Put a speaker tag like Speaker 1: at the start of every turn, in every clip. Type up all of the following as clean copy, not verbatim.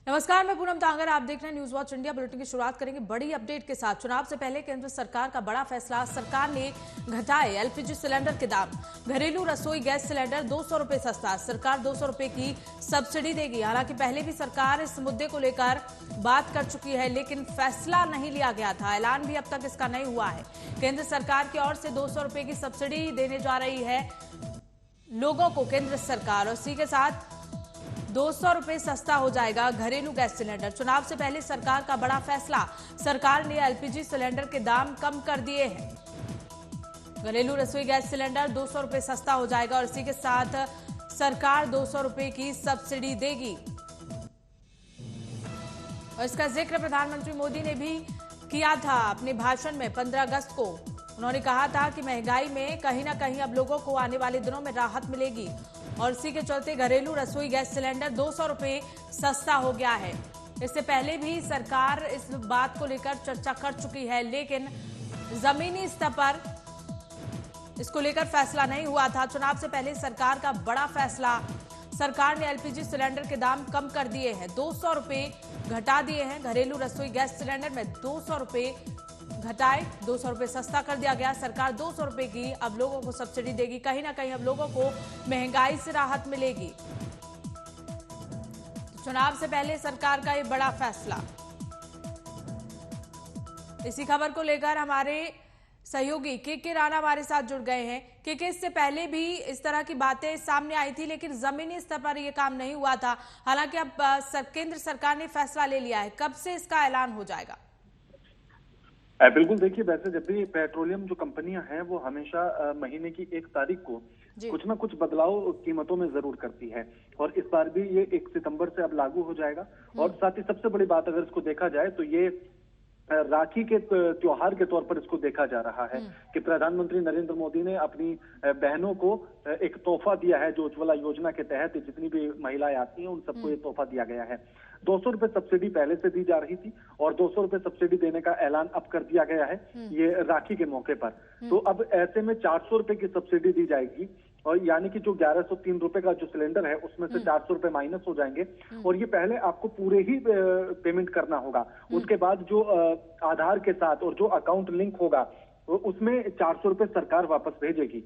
Speaker 1: नमस्कार, मैं पूनम तांगर। आप देख रहे हैं न्यूज वॉच इंडिया। बुलेटिन की शुरुआत करेंगे बड़ी अपडेट के साथ। चुनाव से पहले केंद्र सरकार का बड़ा फैसला। सरकार ने घटाए एलपीजी सिलेंडर के दाम। घरेलू रसोई गैस सिलेंडर 200 रुपए सस्ता। सरकार 200 रुपए की सब्सिडी देगी। हालांकि पहले भी सरकार इस मुद्दे को लेकर बात कर चुकी है, लेकिन फैसला नहीं लिया गया था। ऐलान भी अब तक इसका नहीं हुआ है। केंद्र सरकार की ओर से 200 रुपए की सब्सिडी देने जा रही है लोगों को केंद्र सरकार, और इसी के साथ 200 रुपए सस्ता हो जाएगा घरेलू गैस सिलेंडर। चुनाव से पहले सरकार का बड़ा फैसला। सरकार ने एलपीजी सिलेंडर के दाम कम कर दिए हैं। घरेलू रसोई गैस सिलेंडर 200 रुपए सस्ता हो जाएगा और इसी के साथ सरकार 200 रुपए की सब्सिडी देगी। और इसका जिक्र प्रधानमंत्री मोदी ने भी किया था अपने भाषण में 15 अगस्त को। उन्होंने कहा था कि महंगाई में कहीं ना कहीं अब लोगों को आने वाले दिनों में राहत मिलेगी और इसी के चलते घरेलू रसोई गैस सिलेंडर 200 रुपए सस्ता हो गया है। इससे पहले भी सरकार इस बात को लेकर चर्चा कर चुकी है, लेकिन जमीनी स्तर पर इसको लेकर फैसला नहीं हुआ था। चुनाव से पहले सरकार का बड़ा फैसला। सरकार ने एलपीजी सिलेंडर के दाम कम कर दिए हैं, 200 रुपए घटा दिए हैं। घरेलू रसोई गैस सिलेंडर में 200 रुपए घटाए, 200 रुपए सस्ता कर दिया गया। सरकार 200 रुपए की अब लोगों को सब्सिडी देगी। कहीं ना कहीं अब लोगों को महंगाई से राहत मिलेगी। चुनाव से पहले सरकार का ये बड़ा फैसला। इसी खबर को लेकर हमारे सहयोगी के राणा हमारे साथ जुड़ गए हैं। के इससे पहले भी इस तरह की बातें सामने आई थी, लेकिन जमीनी स्तर पर यह काम नहीं हुआ था। हालांकि अब केंद्र सरकार ने फैसला ले लिया है। कब से इसका ऐलान हो जाएगा?
Speaker 2: बिल्कुल, देखिए, वैसे जब भी पेट्रोलियम जो कंपनियां हैं वो हमेशा महीने की 1 तारीख को कुछ ना कुछ बदलाव कीमतों में जरूर करती है, और इस बार भी ये 1 सितंबर से अब लागू हो जाएगा। और साथ ही सबसे बड़ी बात अगर इसको देखा जाए तो ये राखी के त्योहार के तौर पर इसको देखा जा रहा है कि प्रधानमंत्री नरेंद्र मोदी ने अपनी बहनों को एक तोहफा दिया है। जो उज्ज्वला योजना के तहत जितनी भी महिलाएं आती हैं उन सबको ये तोहफा दिया गया है। 200 रुपए सब्सिडी पहले से दी जा रही थी और 200 रुपए सब्सिडी देने का ऐलान अब कर दिया गया है ये राखी के मौके पर। तो अब ऐसे में 400 रुपए की सब्सिडी दी जाएगी, और यानी कि जो 1103 रुपए का जो सिलेंडर है उसमें से 400 रुपए माइनस हो जाएंगे, और ये पहले आपको पूरे ही पेमेंट करना होगा। उसके बाद जो आधार के साथ और जो अकाउंट लिंक होगा उसमें 400 रुपए सरकार वापस भेजेगी।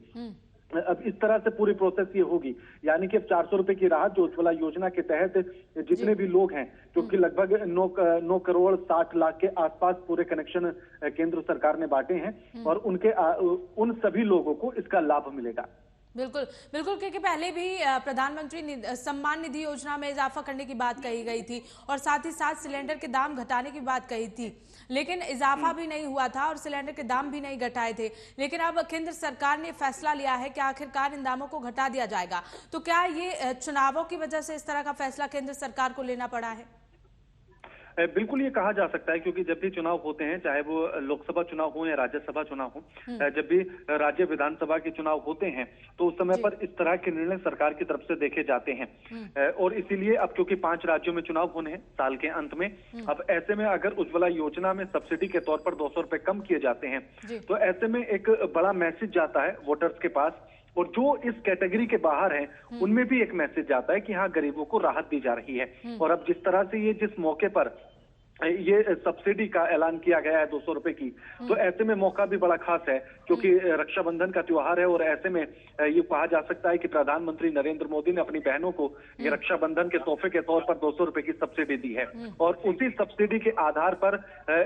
Speaker 2: अब इस तरह से पूरी प्रोसेस ये होगी, यानी कि अब 400 रुपए की राहत जो उज्ज्वला योजना के तहत जितने भी लोग हैं, क्योंकि लगभग 9 करोड़ 60 लाख के आसपास पूरे कनेक्शन केंद्र सरकार ने बांटे हैं, और उन सभी लोगों को इसका लाभ मिलेगा।
Speaker 1: बिल्कुल बिल्कुल, क्योंकि पहले भी प्रधानमंत्री सम्मान निधि योजना में इजाफा करने की बात कही गई थी और साथ ही साथ सिलेंडर के दाम घटाने की बात कही थी, लेकिन इजाफा भी नहीं हुआ था और सिलेंडर के दाम भी नहीं घटाए थे। लेकिन अब केंद्र सरकार ने फैसला लिया है कि आखिरकार इन दामों को घटा दिया जाएगा। तो क्या ये चुनावों की वजह से इस तरह का फैसला केंद्र सरकार को लेना पड़ा है?
Speaker 2: बिल्कुल, ये कहा जा सकता है, क्योंकि जब भी चुनाव होते हैं, चाहे वो लोकसभा चुनाव हो या राज्यसभा चुनाव हो, जब भी राज्य विधानसभा के चुनाव होते हैं तो उस समय पर इस तरह के निर्णय सरकार की तरफ से देखे जाते हैं। और इसीलिए अब क्योंकि 5 राज्यों में चुनाव होने हैं साल के अंत में, अब ऐसे में अगर उज्ज्वला योजना में सब्सिडी के तौर पर 200 रुपए कम किए जाते हैं तो ऐसे में एक बड़ा मैसेज जाता है वोटर्स के पास, और जो इस कैटेगरी के बाहर हैं उनमें भी एक मैसेज जाता है कि हाँ, गरीबों को राहत दी जा रही है। और अब जिस तरह से ये जिस मौके पर ये सब्सिडी का ऐलान किया गया है 200 रुपए की, तो ऐसे में मौका भी बड़ा खास है, क्योंकि रक्षाबंधन का त्योहार है, और ऐसे में ये कहा जा सकता है कि प्रधानमंत्री नरेंद्र मोदी ने अपनी बहनों को ये रक्षाबंधन के तोहफे के तौर पर 200 रुपए की सब्सिडी दी है, और उसी सब्सिडी के आधार पर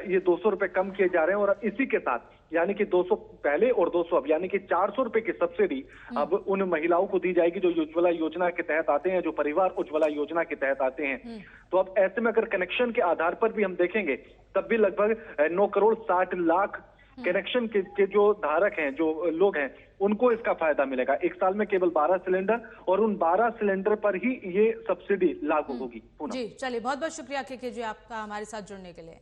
Speaker 2: ये 200 रुपए कम किए जा रहे हैं। और इसी के साथ यानी कि 200 पहले और 200 अब, यानी कि 400 रुपए की सब्सिडी अब उन महिलाओं को दी जाएगी जो उज्ज्वला योजना के तहत आते हैं, जो परिवार उज्ज्वला योजना के तहत आते हैं। तो अब ऐसे में अगर कनेक्शन के आधार पर भी हम देखेंगे तब भी लगभग 9 करोड़ 60 लाख कनेक्शन के जो धारक हैं, जो लोग हैं, उनको इसका फायदा मिलेगा। 1 साल में केवल 12 सिलेंडर, और उन 12 सिलेंडर पर ही ये सब्सिडी लागू होगी।
Speaker 1: जी, चलिए, बहुत बहुत शुक्रिया के जी आपका हमारे साथ जुड़ने के लिए।